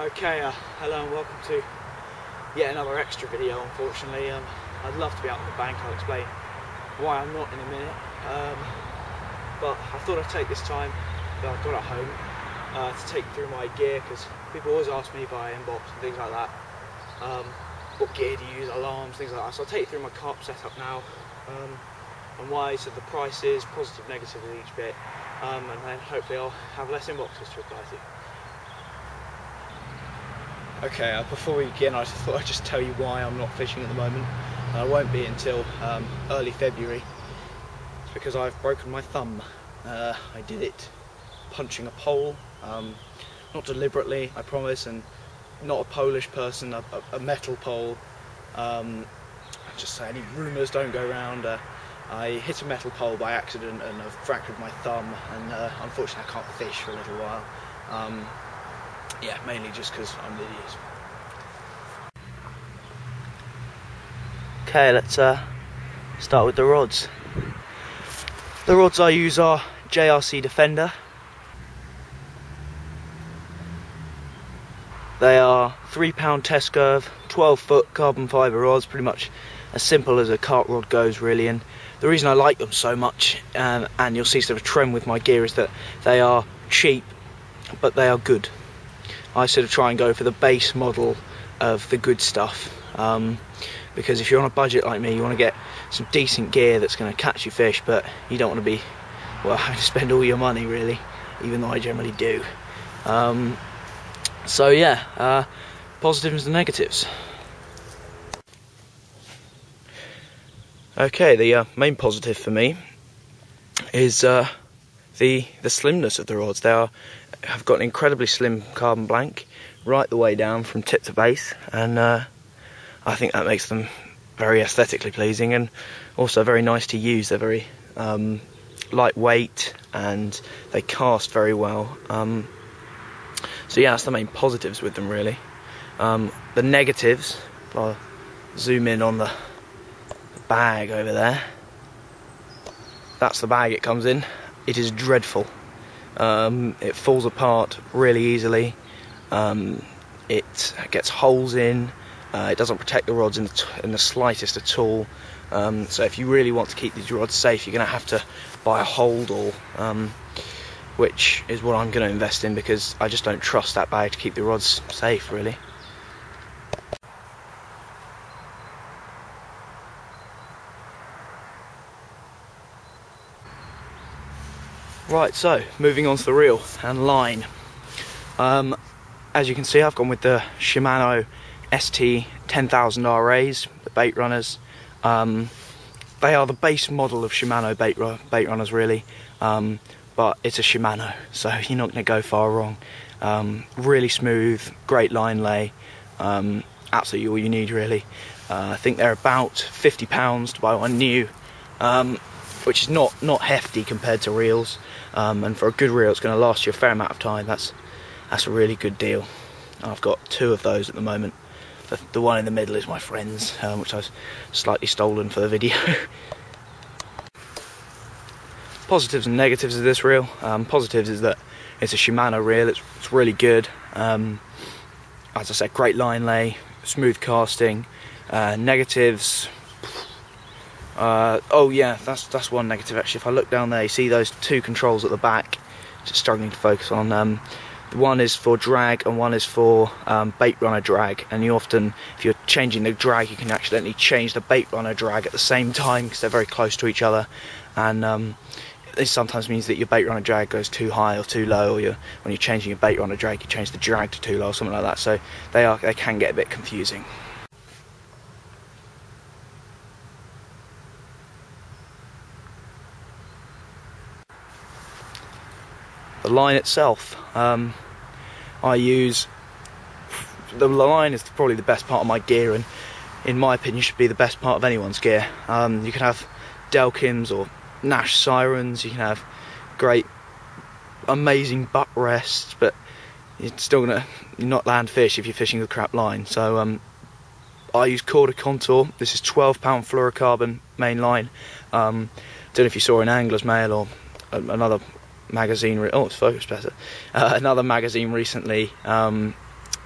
Okay, hello and welcome to yet another extra video. Unfortunately, I'd love to be out on the bank. I'll explain why I'm not in a minute, but I thought I'd take this time that I've got at home to take through my gear, because people always ask me via inbox and things like that, what gear do you use, alarms, things like that. So I'll take you through my carp setup now, and why, so the prices, positive, negative of each bit, and then hopefully I'll have less inboxes to reply to. Okay, before we begin, I just thought I'd just tell you why I'm not fishing at the moment. I won't be until early February. It's because I've broken my thumb. I did it punching a pole, not deliberately, I promise, and not a Polish person, a metal pole. Just so any rumours don't go around. I hit a metal pole by accident and I've fractured my thumb, and unfortunately I can't fish for a little while. Yeah, mainly just because I'm an idiot. Okay, let's start with the rods. The rods I use are JRC Defender. They are 3-pound test curve, 12-foot carbon fibre rods, pretty much as simple as a carp rod goes, really. And the reason I like them so much, and you'll see sort of a trend with my gear, is that they are cheap, but they are good. I sort of try and go for the base model of the good stuff, because if you're on a budget like me, you want to get some decent gear that's going to catch you fish, but you don't want to be, well, having to spend all your money really, even though I generally do. So yeah, positives and negatives. Okay, the main positive for me is the slimness of the rods. They have got an incredibly slim carbon blank right the way down from tip to base, and I think that makes them very aesthetically pleasing and also very nice to use. They're very lightweight and they cast very well. So yeah, that's the main positives with them really. The negatives, I'll zoom in on the bag over there. That's the bag it comes in. It is dreadful. It falls apart really easily. It gets holes in. It doesn't protect the rods in the slightest at all. So if you really want to keep these rods safe, you're going to have to buy a hold all, which is what I'm going to invest in, because I just don't trust that bag to keep the rods safe really. Right, so moving on to the reel and line. As you can see, I've gone with the Shimano ST 10,000 RAs, the bait runners. They are the base model of Shimano bait runners really, but it's a Shimano, so you're not going to go far wrong. Really smooth, great line lay, absolutely all you need really. I think they're about £50 to buy one new, which is not hefty compared to reels, and for a good reel it's going to last you a fair amount of time. That's a really good deal. I've got 2 of those at the moment. The one in the middle is my friend's, which I've slightly stolen for the video. Positives and negatives of this reel. Positives is that it's a Shimano reel, it's really good. As I said, great line lay, smooth casting. Negatives, oh yeah, that's one negative actually. If I look down there, you see those 2 controls at the back, just struggling to focus on. One is for drag and one is for bait runner drag, and you often, if you're changing the drag, you can accidentally change the bait runner drag at the same time because they're very close to each other, and this sometimes means that your bait runner drag goes too high or too low, or when you're changing your bait runner drag, you change the drag to too low or something like that, so they can get a bit confusing. The line itself, I use, the line is probably the best part of my gear, and in my opinion should be the best part of anyone's gear. You can have Delkins or Nash sirens, you can have great amazing butt rests, but you're still going to not land fish if you're fishing with crap line. So I use Quarter Contour. This is 12-pound fluorocarbon main line. Don't know if you saw in Angler's Mail or another magazine, oh it's focused better, another magazine recently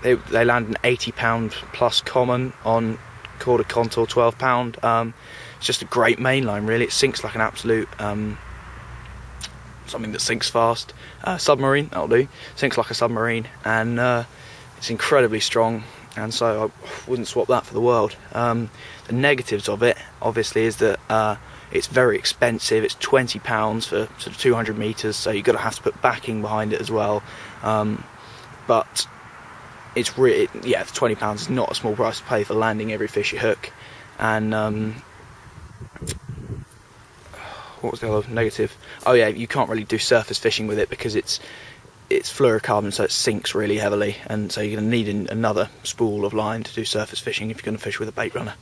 they land an £80 plus common on quarter contour £12. It's just a great mainline, really. It sinks like an absolute something that sinks fast. Submarine, that'll do. Sinks like a submarine, and it's incredibly strong, and so I wouldn't swap that for the world. The negatives of it, obviously, is that it's very expensive. It's £20 for sort of 200 metres, so you've got to have to put backing behind it as well. But it's really, yeah, £20 is not a small price to pay for landing every fish you hook. And what was the other negative? Oh yeah, you can't really do surface fishing with it because it's fluorocarbon, so it sinks really heavily, and so you're going to need another spool of line to do surface fishing if you're going to fish with a bait runner.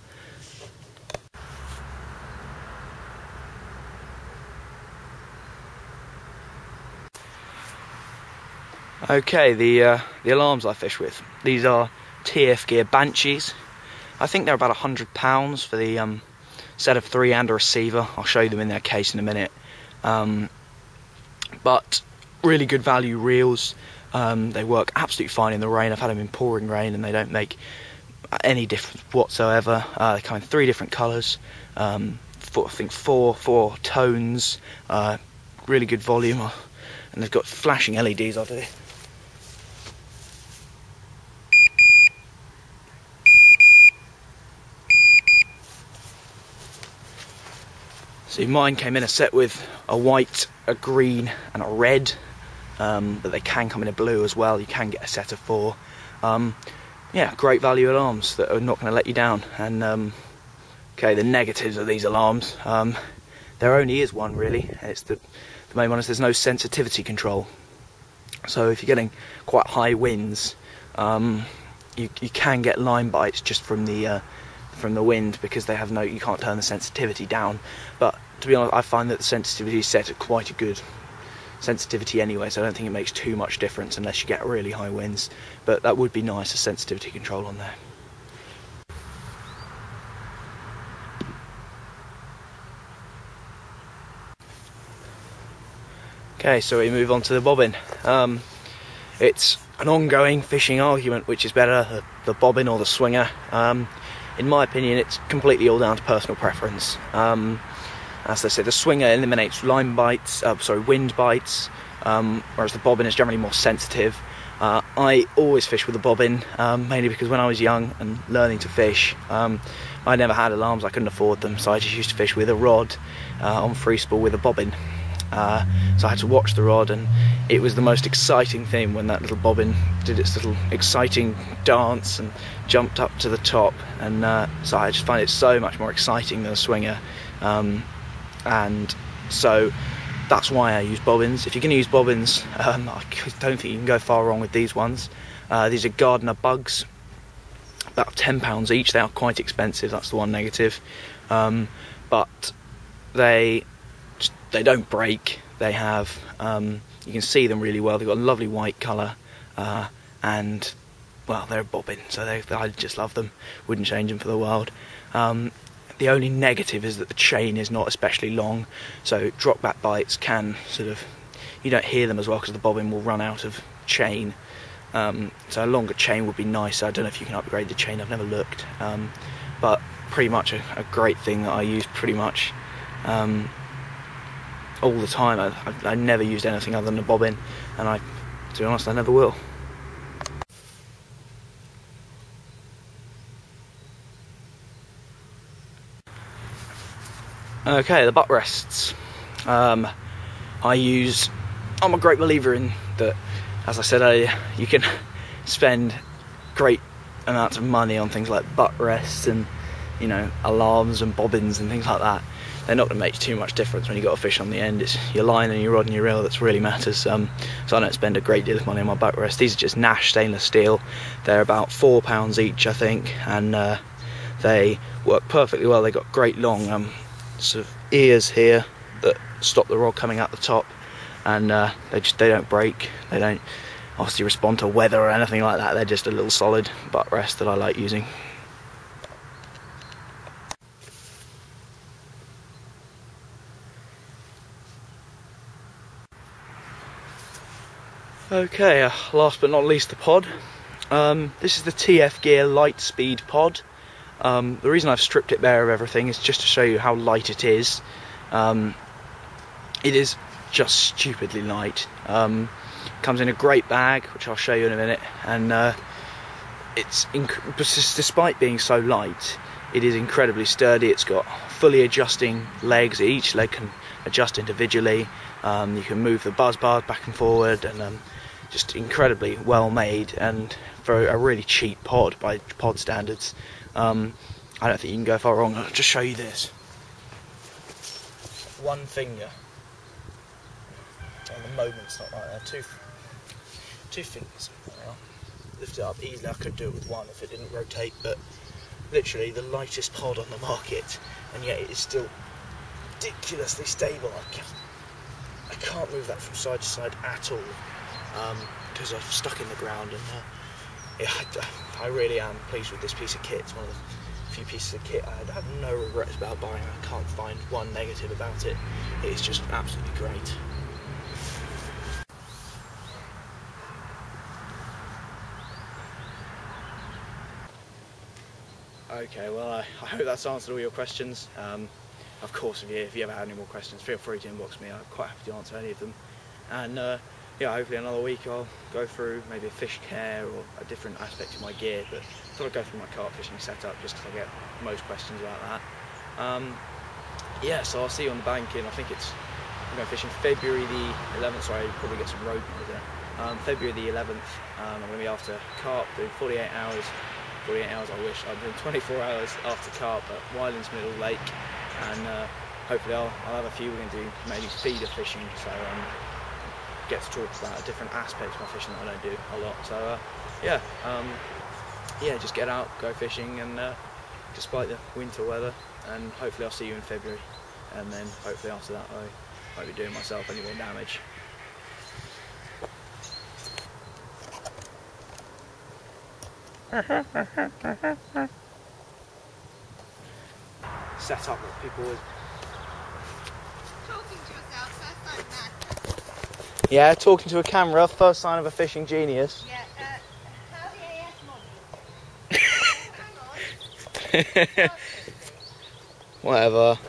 Okay, the alarms I fish with. These are TF Gear Banshees. I think they're about £100 for the set of 3 and a receiver. I'll show you them in their case in a minute. But really good value reels. They work absolutely fine in the rain. I've had them in pouring rain and they don't make any difference whatsoever. They come in 3 different colours. I think four tones. Really good volume, and they've got flashing LEDs on it. So mine came in a set with a white, a green and a red, but they can come in a blue as well. You can get a set of 4. Yeah, great value alarms that are not going to let you down. And okay, the negatives of these alarms, there only is one really. It's the main one is there's no sensitivity control. So if you're getting quite high winds, you can get line bites just from the wind, because they have you can't turn the sensitivity down. But to be honest, I find that the sensitivity is set at quite a good sensitivity anyway, so I don't think it makes too much difference unless you get really high winds. But that would be nice, a sensitivity control on there. Okay, so we move on to the bobbin. It's an ongoing fishing argument, which is better, the bobbin or the swinger. In my opinion, it's completely all down to personal preference. As I said, the swinger eliminates wind bites, whereas the bobbin is generally more sensitive. I always fish with a bobbin, mainly because when I was young and learning to fish, I never had alarms, I couldn't afford them, so I just used to fish with a rod on free spool with a bobbin. So I had to watch the rod, and it was the most exciting thing when that little bobbin did its little exciting dance and jumped up to the top, and so I just find it so much more exciting than a swinger, and so that's why I use bobbins. If you're going to use bobbins, I don't think you can go far wrong with these ones. These are Gardener Bugs, about £10 each. They are quite expensive, that's the one negative, but they don't break. They have, you can see them really well. They've got a lovely white colour, and well, they're a bobbin, so I just love them. Wouldn't change them for the world. The only negative is that the chain is not especially long, so drop back bites can sort of, you don't hear them as well because the bobbin will run out of chain. So a longer chain would be nice. I don't know if you can upgrade the chain, I've never looked, but pretty much a great thing that I use pretty much all the time. I never used anything other than a bobbin, and to be honest, I never will. Okay, the butt rests. I'm a great believer in that, as I said earlier, you can spend great amounts of money on things like butt rests and, you know, alarms and bobbins and things like that. They're not going to make too much difference when you've got a fish on the end. It's your line and your rod and your reel that's really matters. So I don't spend a great deal of money on my butt rest. These are just Nash stainless steel. They're about £4 each, I think, and they work perfectly well. They've got great long sort of ears here that stop the rod coming out the top, and they don't break. They don't obviously respond to weather or anything like that. They're just a little solid butt rest that I like using. Okay, last but not least, the pod. This is the TF Gear Light Speed Pod. The reason I've stripped it bare of everything is just to show you how light it is. It is just stupidly light. Comes in a great bag, which I'll show you in a minute, and despite being so light, it is incredibly sturdy. It's got fully adjusting legs. Each leg can adjust individually. You can move the buzz bars back and forward, and just incredibly well made, and for a really cheap pod by pod standards. I don't think you can go far wrong. I'll just show you this. One finger. At the moment it's not right there. Two fingers. I'll lift it up easily. I could do it with one if it didn't rotate, but literally the lightest pod on the market, and yet it is still ridiculously stable. I can't move that from side to side at all, because I'm stuck in the ground, and yeah, I really am pleased with this piece of kit. It's one of the few pieces of kit I have no regrets about buying. I can't find one negative about it. It is just absolutely great. Okay, well, I hope that's answered all your questions. Of course, if you ever have any more questions, feel free to inbox me. I'm quite happy to answer any of them. And yeah, hopefully another week I'll go through maybe a fish care or a different aspect of my gear, but I thought I'd go through my carp fishing setup just because I get most questions about that. Yeah, so I'll see you on the bank in, I'm going fishing February the 11th, sorry, you'll probably get some road noise there. February the 11th, I'm going to be after carp, doing 48 hours I wish. I'm doing 24 hours after carp at Wyland's Middle Lake, and hopefully I'll have a few. We're going to do maybe feeder fishing, so get to talk about different aspects of my fishing that I don't do a lot. So yeah, just get out, go fishing, and despite the winter weather, and hopefully I'll see you in February, and then hopefully after that I won't be doing myself any more damage. Set up what people would. Talking to yourself, first time that. Yeah, talking to a camera, first sign of a fishing genius. Yeah, how the AS model? Hang on. Whatever.